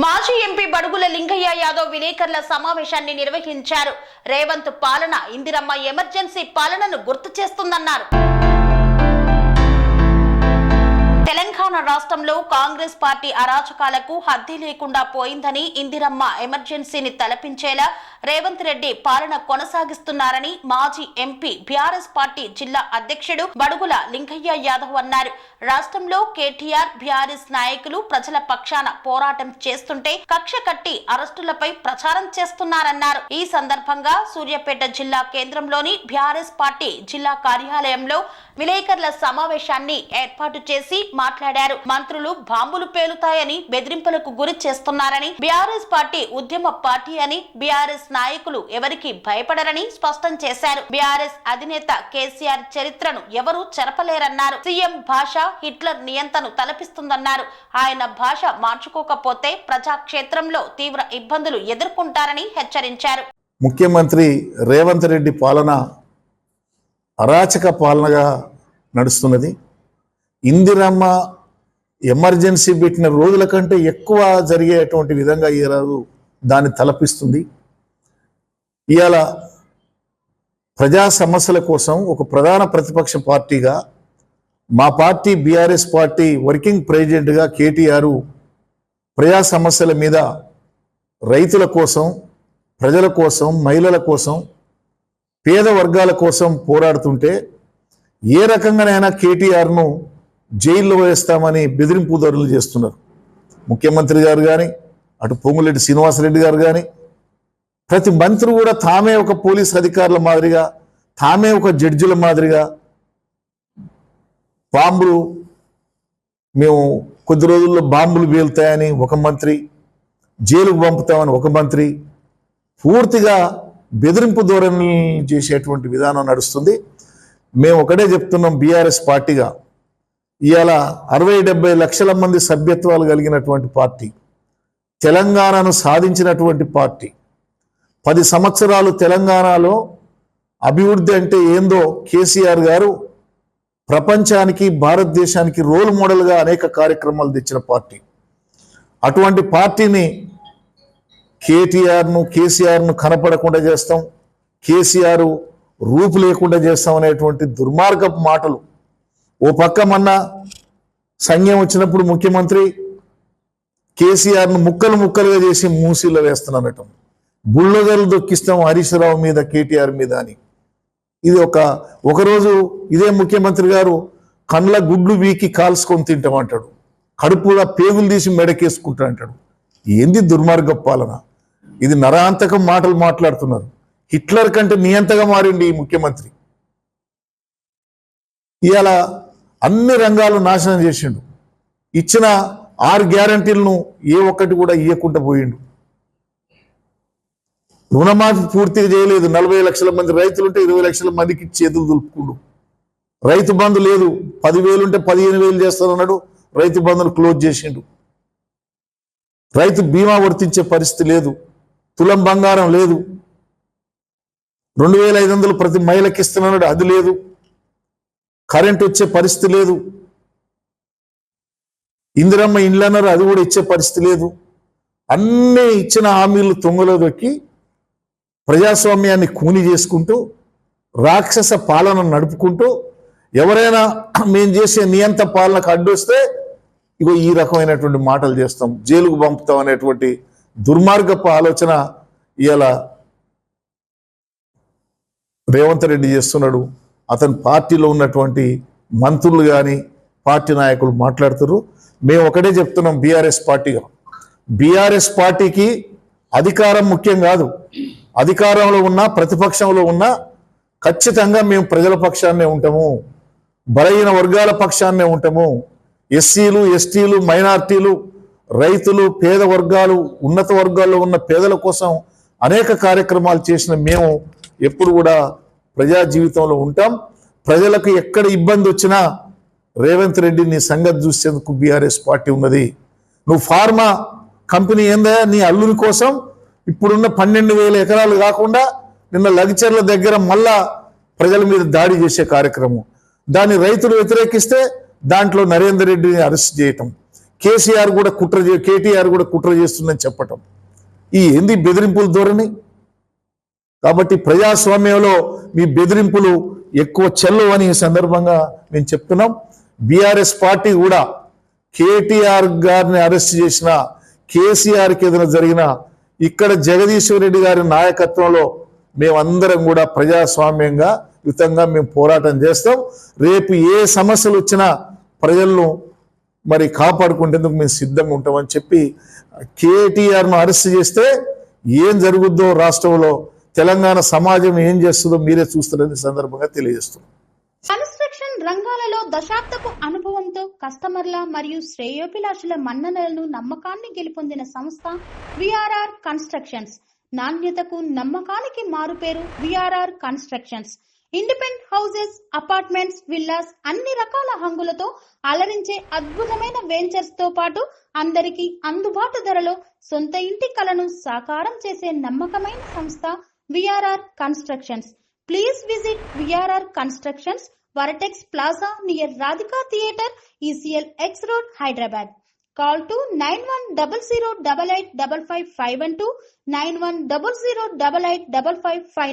మాజీ ఎంపీ బడుగుల లింగయ్య యాదవ్ విలేకరుల సమావేశాన్ని నిర్వహించారు. రేవంత్ పాలన ఇందిరమ్మ ఎమర్జెన్సీ పాలనను గుర్తు చేస్తుందన్నారు. తెలంగాణ రాష్ట్రంలో కాంగ్రెస్ పార్టీ అరాచకాలకు హద్దు లేకుండా పోయిందని, ఇందిరమ్మ ఎమర్జెన్సీని తలపించేలా రేవంత్ రెడ్డి పాలన కొనసాగిస్తున్నారని మాజీ ఎంపీ బీఆర్ఎస్ పార్టీ జిల్లా అధ్యక్షుడు బడుగుల లింగయ్య యాదవ్ అన్నారు. రాష్ట్రంలో కేటీఆర్ బీఆర్ఎస్ నాయకులు ప్రజల పక్షాన పోరాటం చేస్తుంటే కక్ష కట్టి అరెస్టులపై ప్రచారం చేస్తున్నారన్నారు. ఈ సందర్భంగా సూర్యాపేట జిల్లా కేంద్రంలోని బీఆర్ఎస్ పార్టీ జిల్లా కార్యాలయంలో విలేకరుల సమావేశాన్ని ఏర్పాటు చేసి మాట్లాడారు. మంత్రులు బాంబులు పేలుతాయని బెదిరింపులకు గురి చేస్తున్నారని, బీఆర్ఎస్ పార్టీ ఉద్యమ పార్టీ అని, బీఆర్ఎస్ నాయకులు ఎవరికి భయపడరని స్పష్టం చేశారు. బీఆర్ఎస్ అధినేత కేసీఆర్ చరిత్రను ఎవరూ చెరపలేరన్నారు. సీఎం భాష హిట్లర్ నియంతను తలపిస్తుందన్నారు. ఆయన భాష మార్చుకోకపోతే ప్రజాక్షేత్రంలో తీవ్ర ఇబ్బందులు ఎదుర్కొంటారని హెచ్చరించారు. ముఖ్యమంత్రి రేవంత్ రెడ్డి పాలన అరాచక పాలనగా నడుస్తున్నది. ఇందిరమ్మ ఎమర్జెన్సీ పెట్టిన రోజుల కంటే ఎక్కువ జరిగేటువంటి విధంగా ఈరోజు దాన్ని తలపిస్తుంది. ఇవాళ ప్రజా సమస్యల కోసం ఒక ప్రధాన ప్రతిపక్ష పార్టీగా మా పార్టీ బీఆర్ఎస్ పార్టీ వర్కింగ్ ప్రెసిడెంట్గా కేటీఆర్ ప్రజా సమస్యల మీద రైతుల కోసం, ప్రజల కోసం, మహిళల కోసం, పేద వర్గాల కోసం పోరాడుతుంటే ఏ రకంగానైనా కేటీఆర్ను జైల్లో వేస్తామని బెదిరింపు ధరలు చేస్తున్నారు. ముఖ్యమంత్రి గారు కానీ, అటు పొంగులేటి శ్రీనివాసరెడ్డి గారు కానీ, ప్రతి మంత్రి కూడా తామే ఒక పోలీస్ అధికారుల మాదిరిగా, తామే ఒక జడ్జిల మాదిరిగా బాంబులు, మేము కొద్ది రోజుల్లో బాంబులు పేలుతాయని ఒక మంత్రి, జైలుకు పంపుతామని ఒక మంత్రి, పూర్తిగా బెదిరింపు ధోరణి చేసేటువంటి విధానం నడుస్తుంది. మేము ఒకటే చెప్తున్నాం, బీఆర్ఎస్ పార్టీగా ఇవాళ 60-70 లక్షల మంది సభ్యత్వాలు కలిగినటువంటి పార్టీ, తెలంగాణను సాధించినటువంటి పార్టీ, 10 సంవత్సరాలు తెలంగాణలో అభివృద్ధి అంటే ఏందో కేసీఆర్ గారు ప్రపంచానికి, భారతదేశానికి రోల్ మోడల్గా అనేక కార్యక్రమాలు తెచ్చిన పార్టీ. అటువంటి పార్టీని కేసీఆర్ను కనపడకుండా చేస్తాం, కేసీఆర్ రూపు లేకుండా చేస్తాం అనేటువంటి దుర్మార్గపు మాటలు. ఓ పక్క మొన్న సంఘం వచ్చినప్పుడు ముఖ్యమంత్రి కేసీఆర్ను ముక్కలు ముక్కలుగా చేసి మూసీలో వేస్తున్నానటం, బుల్డోజర్లు దొక్కిస్తాం హరీష్ రావు మీద, కేటీఆర్ మీద అని. ఇది ఒకరోజు ఇదే ముఖ్యమంత్రి గారు కండ్ల గుడ్లు వీకి కాల్చుకొని తింటామంటాడు, కడుపుగా పేగులు తీసి మెడకేసుకుంటా అంటాడు. ఏంది దుర్మార్గ పాలన? ఇది నరాంతకం మాటలు మాట్లాడుతున్నారు. హిట్లర్ కంటే నియంతగా మారింది ఈ ముఖ్యమంత్రి. ఇవాళ అన్ని రంగాలు నాశనం చేసిండు. ఇచ్చిన 6 గ్యారంటీలను ఏ ఒక్కటి కూడా ఇవ్వకుండా పోయిండు. రుణమాఫీ పూర్తిగా చేయలేదు. 40 లక్షల మంది రైతులు ఉంటే 20 లక్షల మందికి చేతులు దులుపుకుండు. రైతు బంధు లేదు, 10,000 ఉంటే 15,000 చేస్తానన్నాడు, రైతు బంధును క్లోజ్ చేసిండు. రైతు బీమా వర్తించే పరిస్థితి లేదు, తులం బంగారం లేదు, 2,500 ప్రతి మహిళకి ఇస్తున్నాడు, అది లేదు, కరెంట్ వచ్చే పరిస్థితి లేదు, ఇందిరమ్మ ఇండ్లు అన్నారు, అది కూడా ఇచ్చే పరిస్థితి లేదు. అన్నీ ఇచ్చిన హామీలు తొంగలో దొక్కి ప్రజాస్వామ్యాన్ని కూని చేసుకుంటూ, రాక్షస పాలన నడుపుకుంటూ, ఎవరైనా మేము చేసే నియంత పాలనకు అడ్డొస్తే ఇగో ఈ రకమైనటువంటి మాటలు చేస్తాం, జైలుకు పంపుతాం అనేటువంటి దుర్మార్గపు ఆలోచన ఇవాళ రేవంత్ రెడ్డి చేస్తున్నాడు. అతని పార్టీలో ఉన్నటువంటి మంత్రులు కానీ, పార్టీ నాయకులు మాట్లాడుతున్నారు. మేము ఒకటే చెప్తున్నాం, బీఆర్ఎస్ పార్టీకి అధికారం ముఖ్యం కాదు. అధికారంలో ఉన్నా, ప్రతిపక్షంలో ఉన్నా ఖచ్చితంగా మేము ప్రజల పక్షాన్నే ఉంటాము, బలహీన వర్గాల పక్షాన్నే ఉంటాము. ఎస్సీలు, ఎస్టీలు, మైనార్టీలు, రైతులు, పేద వర్గాలు, ఉన్నత వర్గాల్లో ఉన్న పేదల కోసం అనేక కార్యక్రమాలు చేసిన మేము ఎప్పుడు కూడా ప్రజా జీవితంలో ఉంటాం. ప్రజలకు ఎక్కడ ఇబ్బంది వచ్చినా రేవంత్ రెడ్డి నీ సంగతి చూసేందుకు బీఆర్ఎస్ పార్టీ ఉన్నది. నువ్వు ఫార్మా కంపెనీ ఏందా నీ అల్లుని కోసం ఇప్పుడున్న 12,000 ఎకరాలు కాకుండా నిన్న లగిచర్ల దగ్గర మళ్ళా ప్రజల మీద దాడి చేసే కార్యక్రమం, దాన్ని రైతులు వ్యతిరేకిస్తే దాంట్లో నరేందర్ రెడ్డిని అరెస్ట్ చేయటం, కేటీఆర్ కూడా కుట్ర చేస్తుందని చెప్పటం ఈ ఏంది బెదిరింపుల ధోరణి. కాబట్టి ప్రజాస్వామ్యంలో మీ బెదిరింపులు ఎక్కువ చెల్లు అని ఈ సందర్భంగా మేము చెప్తున్నాం. బీఆర్ఎస్ పార్టీ కూడా కేటీఆర్ గారిని అరెస్ట్ చేసిన, కేసీఆర్కి ఏదైనా జరిగినా ఇక్కడ జగదీశ్వర్ రెడ్డి గారి నాయకత్వంలో మేమందరం కూడా ప్రజాస్వామ్యంగా యుతంగా మేము పోరాటం చేస్తాం. రేపు ఏ సమస్యలు వచ్చినా ప్రజలను మరి కాపాడుకునేందుకు మేము సిద్ధంగా ఉంటామని చెప్పి కేటీఆర్ను అరెస్ట్ చేస్తే ఏం జరుగుద్దో రాష్ట్రంలో, తెలంగాణ సమాజం ఏం చేస్తుందో మీరే చూస్తారని సందర్భంగా తెలియజేస్తున్నాం. కన్స్ట్రక్షన్ రంగాలలో దశాబ్దపు అనుభవంతో కస్టమర్ల మరియు శ్రేయోభిలాషుల మన్ననలను నమ్మకాన్ని గెలుపొందిన సంస్థ విఆర్ఆర్ కన్స్ట్రక్షన్స్. నాణ్యతకు నమ్మకానికి మారుపేరు VRR constructions. Independent houses, apartments, villas అన్ని రకాల హంగులతో అలరించే అద్భుతమైన వెంచర్స్ తో పాటు అందరికీ అందుబాటు ధరలో సొంత ఇంటి కలను సాకారం చేసే నమ్మకమైన సంస్థ VRR constructions. Please visit VRR Constructions, Varatex Plaza near Radhika Theatre, ECL X Road, Hyderabad. Call to 9100885551 9100885559.